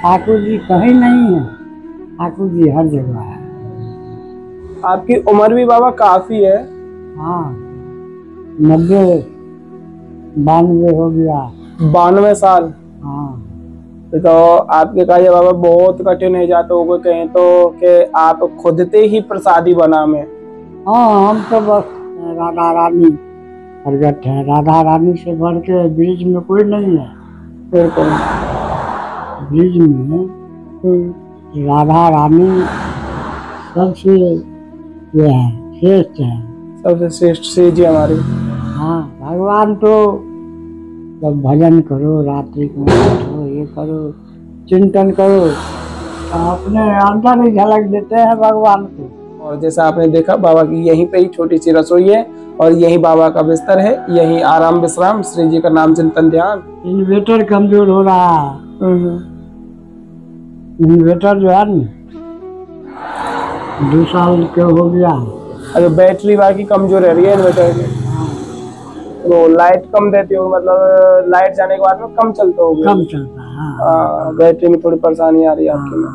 ठाकुर जी कहीं नहीं है, ठाकुर जी हर जगह है। आपकी उम्र भी बाबा काफी है। हाँ 90 92 हो गया। 92 साल। हाँ तो आपके कार्य बाबा बहुत कठिन है जाते हो कहें तो कि आप खुद से ही प्रसादी बना में। हाँ हम तो बस राधा रानी प्रगट है, राधा रानी से बढ़ के ब्रिज में कोई नहीं है। बिल्कुल। ब्रिज में राधा रानी सबसे ये है, श्रेष्ठ है। सबसे श्रेष्ठ श्री जी हमारी। हाँ भगवान तो जब भजन करो, रात्रि को बैठो, ये करो, चिंतन करो, अपने अंदर ही झलक देते हैं भगवान को। और जैसा आपने देखा बाबा की यहीं पे ही छोटी सी रसोई है और यही बाबा का बिस्तर है, यही आराम विश्राम, श्री जी का नाम चिंतन ध्यान। इन्वेटर कमजोर हो रहा है। इन्वेटर जो है ना 2 साल के हो गया। अरे बैटरी बाकी कमजोर रह रही है इन्वर्टर की, तो लाइट कम देती हो, मतलब लाइट जाने के बाद में कम चलता होगा। कम चलता है। बैटरी में थोड़ी परेशानी आ रही है आपकी में।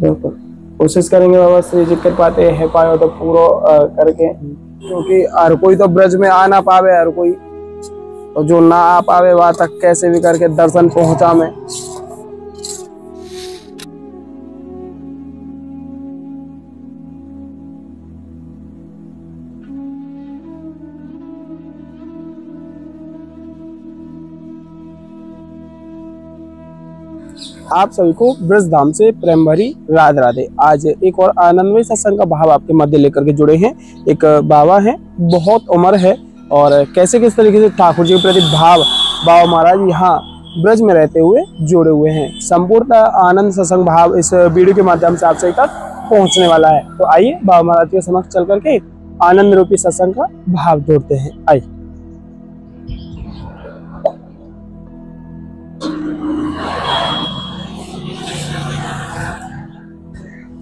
बिल्कुल कोशिश करेंगे बाबा श्री जी कर पाते है पाए तो पूरा करके, क्योंकि हर कोई तो ब्रज में आ ना पावे, हर कोई तो जो ना आ पावे वहां तक कैसे भी करके दर्शन पहुंचा में। आप सभी को ब्रज धाम से प्रेम भरी राधे राधे। आज एक और आनंदमय सत्संग का भाव आपके मध्य लेकर के जुड़े हैं। एक बाबा हैं, बहुत उम्र है और कैसे किस तरीके से ठाकुर जी के प्रति भाव बाबा महाराज यहाँ ब्रज में रहते हुए जुड़े हुए हैं। संपूर्ण आनंद सत्संग भाव इस वीडियो के माध्यम से आप सभी तक पहुंचने वाला है। तो आइए बाबा महाराज के समक्ष चल करके आनंद रूपी सत्संग का भाव जोड़ते हैं। आइए।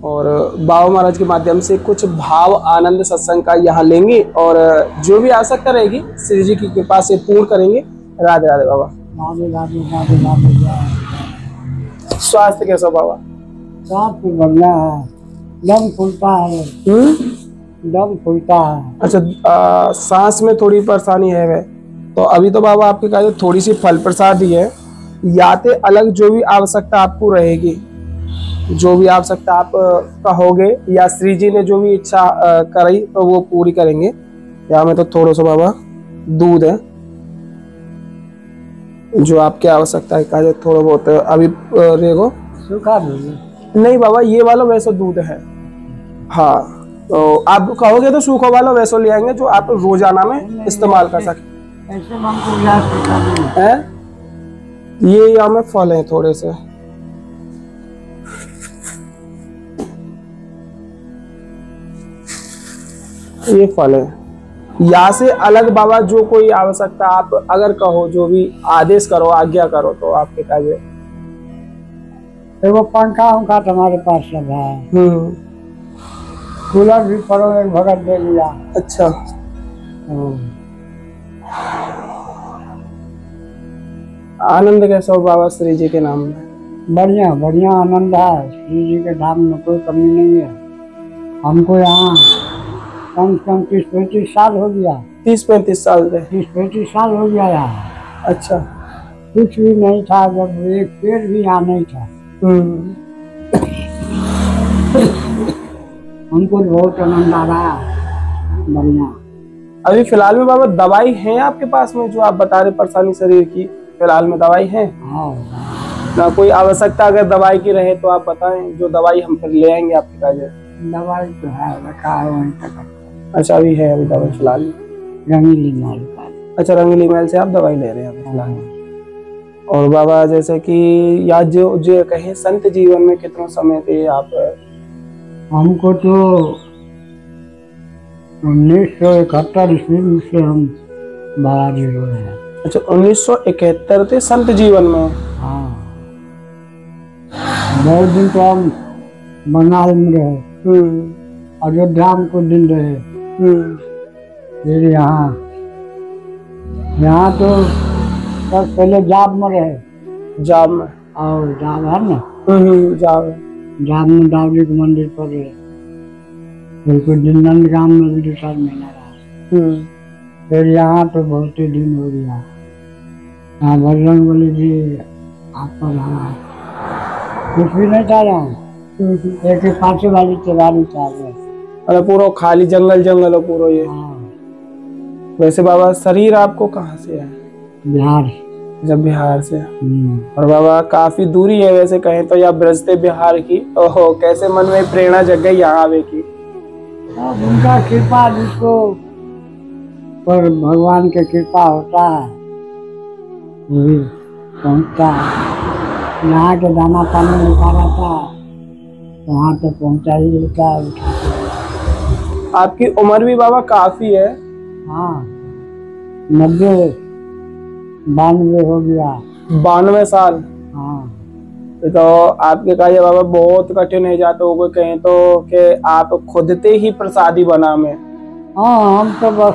और बाबा महाराज के माध्यम से कुछ भाव आनंद सत्संग का यहाँ लेंगे और जो भी आवश्यकता रहेगी श्री जी की कृपा से पूर्ण करेंगे। राधे राधे बाबा। राधे राधे राधे राधे। स्वास्थ्य कैसा बाबा? स्वास्थ्य बढ़िया है, दम फूलता है। दम फूलता है। अच्छा सांस में थोड़ी परेशानी है वे तो अभी तो बाबा आपके कार्य थोड़ी सी फल प्रसाद ही है, याते अलग जो भी आवश्यकता आपको रहेगी, जो भी आवश्यकता आप कहोगे या श्री जी ने जो भी इच्छा करी तो वो पूरी करेंगे। यहाँ में तो थोड़ा सा बाबा दूध है जो आपकी आवश्यकता है का थोड़ा बहुत अभी देखो सूखा दूध नहीं बाबा, ये वाला वैसा दूध है। हाँ तो आप कहोगे तो सूखा वाला वैसा ले आएंगे जो आप रोजाना में इस्तेमाल कर सके। ऐसे हमको है ये यहाँ में फल है थोड़े से, ये फल है। यहाँ से अलग बाबा जो कोई आवश्यकता आप अगर कहो, जो भी आदेश करो, आज्ञा करो तो आपके कार्य। देखो पंखा उनका तुम्हारे पास सब है। कूलर भी पड़ो एक भगत दे लिया। अच्छा आनंद कैसा हो बाबा श्री जी के नाम में? बढ़िया बढ़िया आनंद है। श्री जी के धाम में कोई कमी नहीं है। हमको यहाँ कम से कम 30-35 साल हो गया। 30-35 साल से? 30-35 साल हो गया यहाँ। अच्छा कुछ भी नहीं था, जब एक पेड़ भी यहाँ नहीं था। हमको बहुत आनंद आ रहा है। बढ़िया। अभी फिलहाल में बाबा दवाई है आपके पास में जो आप बता रहे परेशानी शरीर की, फिलहाल में दवाई है? हाँ ना कोई आवश्यकता अगर दवाई की रहे तो आप बताएं, जो दवाई हम फिर ले आएंगे आपके पास। दवाई तो है, रखा है वहीं तक। अच्छा अभी है अभी दवाई फिलहाल रंगीली महल का। अच्छा रंगीली महल से आप दवाई ले रहे हैं फिलहाल। और बाबा जैसे कि या जो कहे संत जीवन में कितना समय थे आप? हमको तो 1971 ईस्वी से हम बाहर हो रहे हैं। अच्छा 1971 थे संत जीवन में? हाँ बहुत दिन तो हम बंगाल में रहे, अयोध्या में कुछ दिन रहे, फिर यहाँ तो सब पहले जाब में रहे। जाब में? और जाम है ना, जाओ। जाम में दावली के मंदिर पर बिल्कुल नंदगाम में भी 2-4 महीना रहा। फिर यहाँ तो बहुत ही दिन हो गया। यहाँ बजरंग बली भी आपका रहा, कुछ भी नहीं था यहाँ। एक ही 5 वाली चलानी चाहिए। अरे पूरा खाली जंगल जंगल हो पूरा ये। हाँ, वैसे बाबा शरीर आपको कहाँ से है? बिहार। जब बिहार से। और बाबा काफी दूरी है वैसे कहें तो या ब्रजते बिहार की। ओहो, कैसे मन में प्रेरणा जग गई यहाँ आवे की? अब उनका कृपा जिसको पर भगवान की कृपा होता है वही पहुँचता है। यहाँ के दाना पानी मिलता रहता है, वहाँ तो पहुँचा ही देता है। आपकी उम्र भी बाबा काफी है। हाँ, 92 हो गया। 92 साल। हाँ, तो आपके कार्य बाबा बहुत कठिन है जाते हो कहें तो कि आप खुदते ही प्रसादी बना में। हाँ, हम तो बस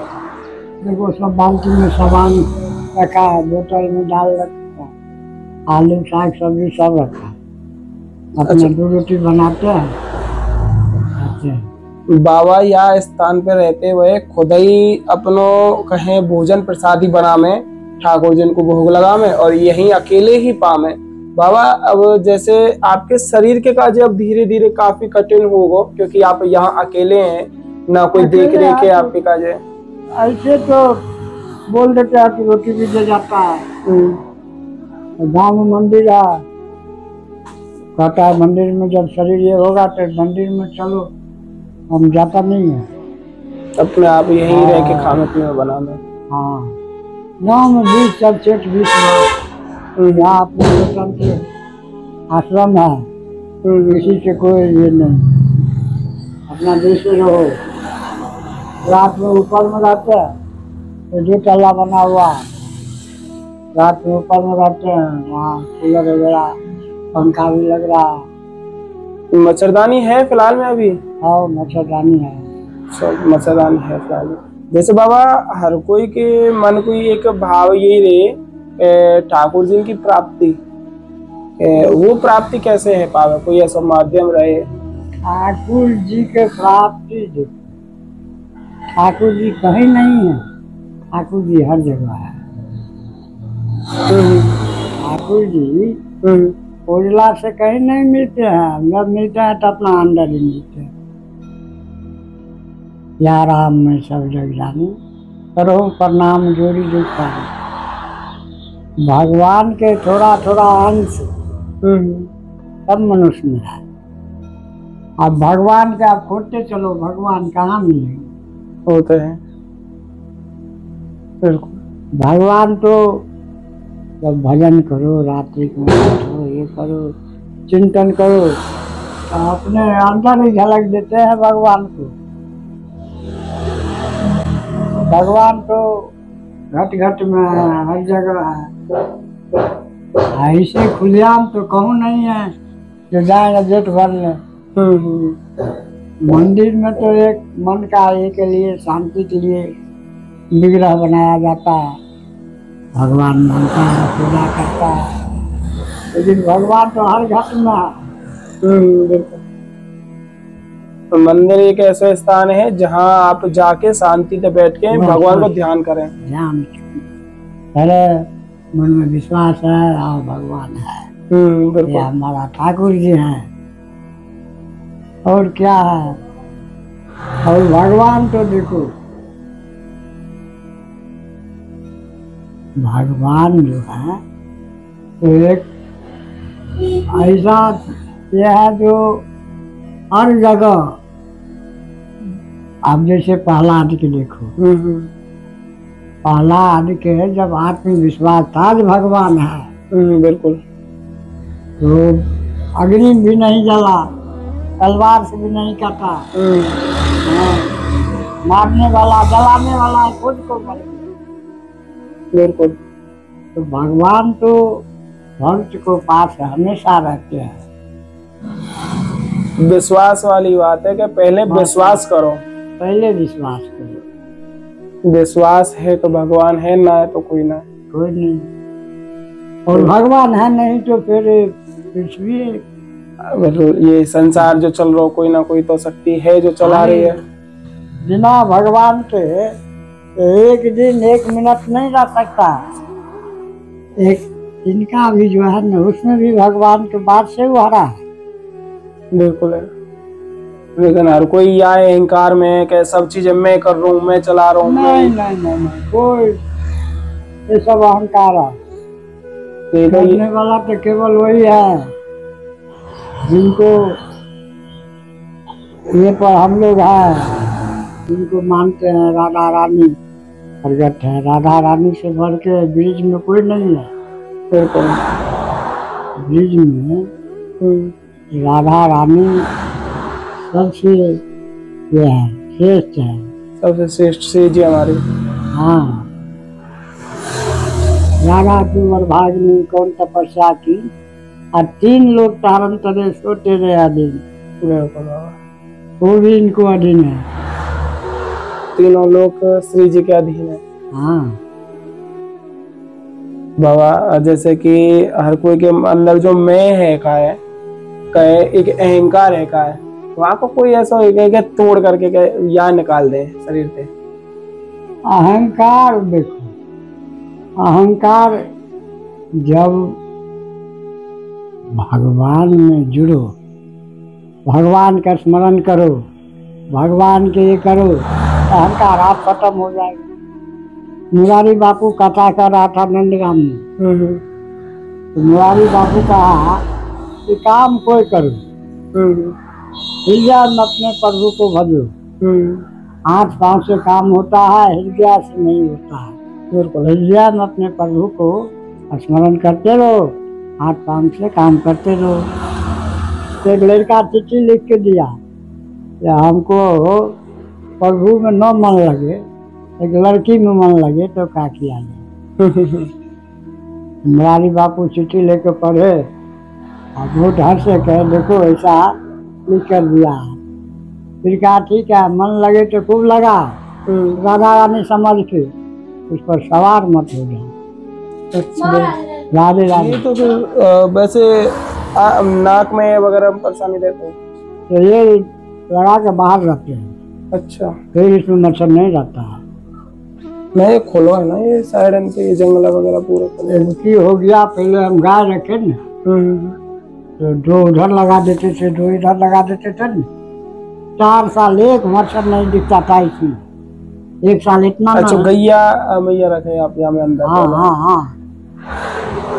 देखो सब बाल्टी में सामान रखा है, बोतल में डाल रखा है, आलू साग सब्जी सब रखा है। अपने 2 रोटी बनाते हैं, खाते हैं। बाबा या स्थान पे रहते हुए खुद ही अपनो कहें भोजन प्रसादी बना में, ठाकुर जी को भोग लगा में और यही अकेले ही पामे। बाबा अब जैसे आपके शरीर के काज अब धीरे धीरे काफी कठिन होगा क्योंकि आप यहाँ अकेले हैं, ना कोई देख रेख है आपके काज है। ऐसे तो बोल देते हैं कि रोटी भी दे जाता है। गाँव में मंदिर है, कहता है मंदिर में जब शरीर ये होगा तो मंदिर में चलो, हम जाता नहीं है। अपने आप यहीं रह के खाने पीने बना में। हाँ, गाँव में 20 सब सेठ 20 यहाँ अपने लोटन के आश्रम है, किसी से कोई ये नहीं, अपना देश में रहो। रात में ऊपर में रहते हैं, तो 2 तल्ला बना हुआ है, रात में ऊपर में रहते हैं, वहाँ कूलर वगैरह पंखा भी लग रहा है। मच्छरदानी है फिलहाल में अभी? हाँ, मच्छरदानी है, सब मच्छरदानी है फिलहाल। जैसे बाबा हर कोई के मन को एक भाव यही रहे ठाकुर जी की प्राप्ति, वो प्राप्ति कैसे है पावे? कोई ऐसा माध्यम रहे? ठाकुर जी के प्राप्ति, ठाकुर जी कहीं नहीं है, ठाकुर जी हर जगह है। ठाकुर जी उजला से कहीं नहीं मिलते हैं, जब मिलते हैं तो अपना अंदर ही मिलते हैं। या राम में सब जग जानी, करो प्रणाम जोड़ी जुटा। भगवान के थोड़ा थोड़ा अंश सब मनुष्य में है। अब भगवान के आप खोजते चलो, भगवान कहाँ मिलेंगे? होते हैं बिल्कुल। भगवान तो जब भजन करो, रात्रि को बैठो, ये करो, चिंतन करो, तो अपने अंदर ही झलक देते हैं भगवान को। भगवान तो घट घट में है, हर जगह है। ऐसे खुलेआम तो कहूँ नहीं है जो जाए जेठ भर ले। मंदिर में तो एक मन का एक के लिए शांति के लिए विग्रह बनाया जाता है, भगवान मानता है, पूजा करता है, लेकिन भगवान तो हर घट में है। तो मंदिर एक ऐसा स्थान है जहाँ आप जाके शांति से बैठ के भगवान को ध्यान करें। ध्यान अरे मन में विश्वास है और भगवान है, ये हमारा ठाकुर जी हैं, और क्या है। और भगवान तो देखो, भगवान जो है तो एक ऐसा यह है जो हर जगह, आप जैसे प्रहलाद के देखो, प्रहलाद के जब आत्मविश्वास था कि भगवान है, बिल्कुल, तो अग्नि भी नहीं जला, तलवार से भी नहीं काटा, मारने वाला जलाने वाला खुद को बल। बिल्कुल, तो भगवान तो भक्त को पास हमेशा रहते हैं। विश्वास वाली बात है कि पहले विश्वास करो, पहले विश्वास करो। विश्वास है तो भगवान है, ना है तो कोई ना, कोई नहीं। और भगवान है नहीं तो फिर पृथ्वी मतलब ये संसार जो चल रहा हो, कोई ना कोई तो शक्ति है जो चला रही है। बिना भगवान के एक दिन 1 मिनट नहीं रह सकता। एक इनका भी जो है ना, उसमें भी भगवान के बाद से उभरा है। बिल्कुल है, लेकिन हर कोई या अहंकार में कि सब चीजें मैं कर रहा हूँ, मैं चला रहा हूँ। नहीं नहीं नहीं नहीं, कोई ये सब अहंकार है। करने वाला तो केवल वही है जिनको ये पर हम लोग हैं, जिनको मानते हैं राधा रानी प्रगट है। राधा रानी से बढ़ के ब्रिज में कोई नहीं है। बिल्कुल, ब्रिज में राधा रानी सबसे ये है, श्रेष्ठ है, सबसे श्रेष्ठ से जी हमारी। हाँ, राधा कुंवर भाग में कौन तपस्या की और 3 लोग तारन तरे सोते रहे अधीन। वो भी इनको अधीन है। तीनों लोग श्री जी के अधीन है। हाँ बाबा, जैसे कि हर कोई के अंदर जो मैं है का है, एक अहंकार है का है, वहाँ को कोई ऐसा होगा कि तोड़ करके या निकाल दे शरीर से। अहंकार देखो, अहंकार जब भगवान में जुड़ो, भगवान का स्मरण करो, भगवान के ये करो, अहंकार आप खत्म हो जाएगा। मुरारी बापू कथा कर रहा था नंदगाम में, तो मुरारी बापू कहा कि काम कोई करो, हृदय में अपने प्रभु को भजो। हाथ पांव से काम होता है, हृदय से नहीं होता है। बिल्कुल, हृदय में अपने प्रभु को स्मरण करते रहो, हाथ पांव से काम करते रहो। तो एक लड़का चिट्ठी लिख के दिया कि हमको प्रभु में न मन लगे, एक लड़की में मन लगे तो क्या किया जाए। मुरारी बापू चिट्ठी लेके पढ़े और बहुत हर्ष से कहे देखो ऐसा लिख कर दिया। फिर कहा ठीक है, मन लगे तो खूब लगा, राधा रानी समझ के उस पर सवार मत हो जाओ। अच्छा, राधे राधे। ये तो फिर वैसे नाक में वगैरह परेशानी रहती है तो ये लगा के बाहर रखते हैं। अच्छा, फिर इसमें मच्छर नहीं रहता है। नहीं खोलो है ना ये साइड पे, ये जंगला वगैरह पूरे की हो गया। पहले हम गाय रखे न, तो 2 उधर लगा देते थे, 2 इधर लगा देते थे न। 4 साल एक मच्छर नहीं दिखता था इसमें। 1 साल इतना। अच्छा, गैया मैया रखे आप यहाँ में अंदर? हाँ हाँ हाँ,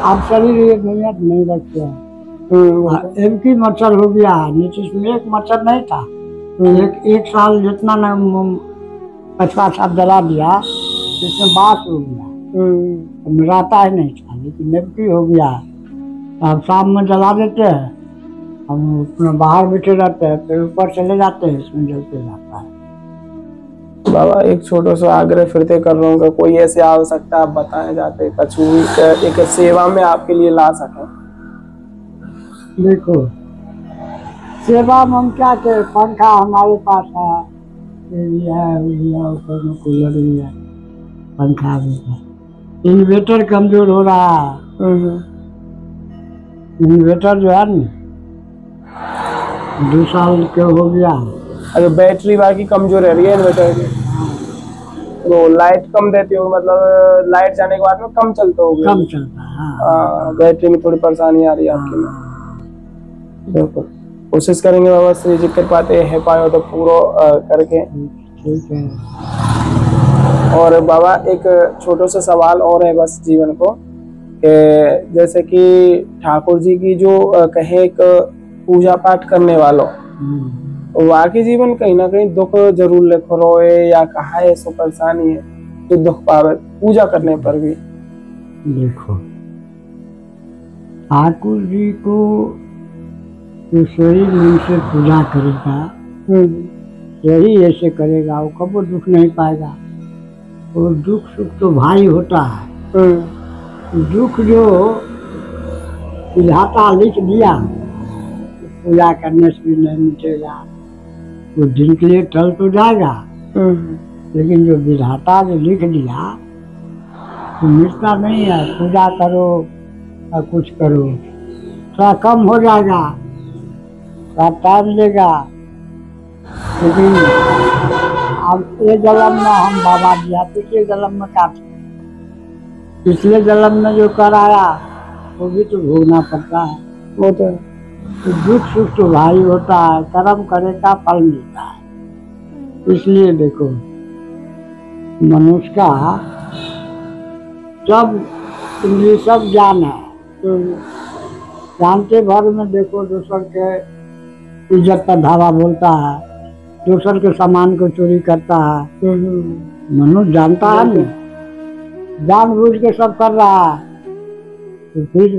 आप शरीर ये मैया नहीं रखते हैं। एक ही मच्छर हो गया, नीचे में एक मच्छर नहीं था। एक साल जितना न कचरा साफ जला दिया, इसमें बास हो गया, रहता ही नहीं था, लेकिन नेबकी हो गया। अब शाम में जला देते हैं, हम अपना बाहर बैठे रहते हैं, फिर ऊपर चले जाते हैं, इसमें जलते जाता है। बाबा, एक छोटा सा आग्रह फिरते कर रहा हूँ कि कोई ऐसी आवश्यकता आप बताए जाते कछु एक सेवा में आपके लिए ला सके। देखो, सेवा में हम क्या करें, पंखा हमारे पास है, ऊपर में कूलर भी है, पंखा भी है। इन्वर्टर कमजोर हो रहा है। इन्वर्टर जो है न 2 साल के हो गया। अगर बैटरी बाकी कमजोर रह रही है इन्वर्टर की, तो लाइट कम देती हो, मतलब लाइट जाने के बाद में कम चलता होगा? कम चलता है। बैटरी में थोड़ी परेशानी आ रही है आपकी में। बिल्कुल, कोशिश करेंगे बाबा, श्री जी कृपा है पाए तो पूरा करके। ठीक है। और बाबा, एक छोटा सा सवाल और है बस जीवन को, कि जैसे कि ठाकुर जी की जो कहे एक पूजा पाठ करने वालों, वाकई जीवन कहीं ना कहीं दुख जरूर लिखो रोए या कहा है सो परेशानी है तो दुख पावे पूजा करने पर भी। देखो, ठाकुर जी को जो सही मन से पूजा करेगा, यही ऐसे करेगा, वो कभी दुख नहीं पाएगा। और दुख सुख तो भाई होता है। दुख जो विधाता लिख दिया, पूजा करने से भी नहीं मिटेगा। वो दिन के लिए टल तो जाएगा, लेकिन जो विधाता जो लिख दिया तो मिटता नहीं है। पूजा करो, और कुछ करो, थोड़ा कम हो जाएगा, थोड़ा टाइम लेगा, लेकिन अब ये जन्म में हम बाबा जी हैं, पिछले जन्म में क्या थे, पिछले जन्म में जो कराया वो भी तो भोगना पड़ता है। वो तो है। तो दुख सुख तो भाई होता है, कर्म करे का फल मिलता है। इसलिए देखो मनुष्य का सब इंद्रिय सब ज्ञान है, तो जानते भर में देखो दूसर के इज्जत पर धावा बोलता है, दूसर के सामान को चोरी करता है। मनुष्य जानता है ना, जानबूझ के सब कर रहा है, तो फिर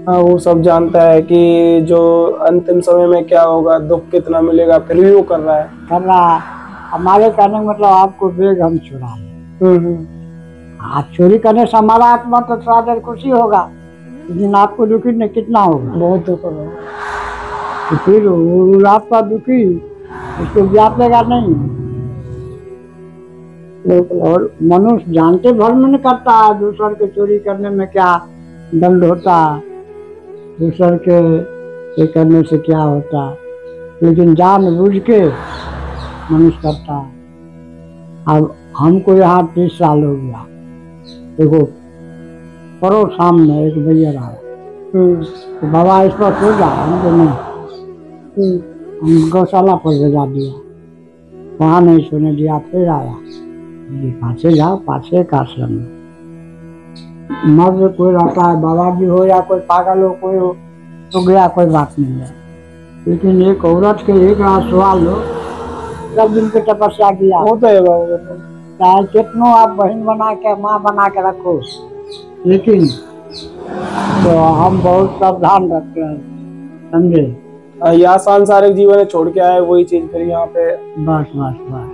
हाँ, वो सब जानता है कि जो अंतिम समय में क्या होगा, दुख कितना मिलेगा, फिर भी वो कर रहा है। हमारे कहने का मतलब आपको बेग हम छुड़ा लें। आप चोरी करने से हमारा आत्मा तो थोड़ा देर खुशी होगा, लेकिन आपको दुखी ने कितना होगा, बहुत दुख होगा। तो फिर वो आपका दुखी उसको व्यापेगा नहीं। और मनुष्य जानते भर में नहीं करता है, दूसर के चोरी करने में क्या दंड होता है, दूसर के ये करने से क्या होता है, लेकिन जान बूझ के मनुष्य करता है। अब हमको यहाँ 30 साल हो गया, देखो परो सामने एक भैया आया, तो बाबा इस पर सो जा, हमको नहीं, हम गौशाला पर भेजा दिया, वहाँ नहीं सोने दिया, फिर आया पाछे जाओ, पाछे का आश्रम में मर्द कोई रहता है, बाबा जी हो या कोई पागल हो, कोई हो तो गया, कोई बात नहीं है, लेकिन एक औरत के एक रात सवाल हो, सब दिन की तपस्या किया, वो तो है बाबा। चाहे कितनों आप बहन बना के माँ बना के रखो, लेकिन तो हम बहुत सावधान रखते हैं, समझे। यहाँ सांसारिक जीवन छोड़ के आए वही चीज फिर यहाँ पे। बस बस बस।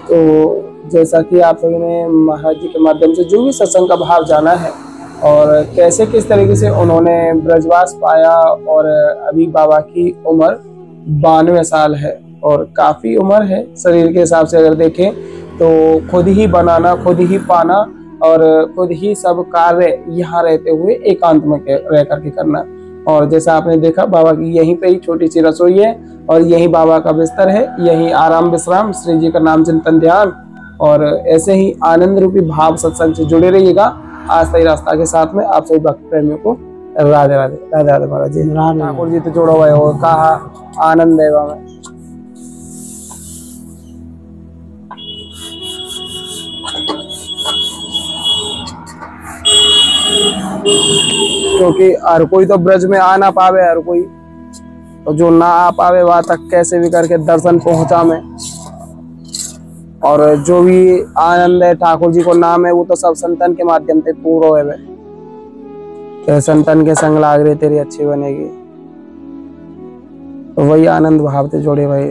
तो जैसा कि आप सभी ने महाराज जी के माध्यम से जो भी सत्संग का भाव जाना है और कैसे किस तरीके से उन्होंने ब्रजवास पाया, और अभी बाबा की उम्र 92 साल है और काफी उम्र है शरीर के हिसाब से अगर देखें तो, खुद ही बनाना, खुद ही पाना और खुद ही सब कार्य यहाँ रहते हुए एकांत में रह करके करना। और जैसा आपने देखा बाबा की यहीं पे ही छोटी सी रसोई है और यही बाबा का बिस्तर है, यही आराम विश्राम, श्री जी का नाम चिंतन ध्यान, और ऐसे ही आनंद रूपी भाव सत्संग से जुड़े रहिएगा आस्था ही रास्ता के साथ में। आप सभी भक्त प्रेमियों को राधे राधे। राधे राधे महाराज जी। ठाकुर जी तो जोड़ा हुआ है और कहा आनंद है वहां। क्योंकि हर कोई तो ब्रज में आ ना पावे, हर कोई तो जो ना आ पावे वहां तक कैसे भी करके दर्शन पहुंचा में, और जो भी आनंद है ठाकुर जी को नाम है वो तो सब संतन के माध्यम से पूरा है। तो संतन के संग लाग रहे तेरी अच्छी बनेगी, तो वही आनंद भाव से जोड़े भाई।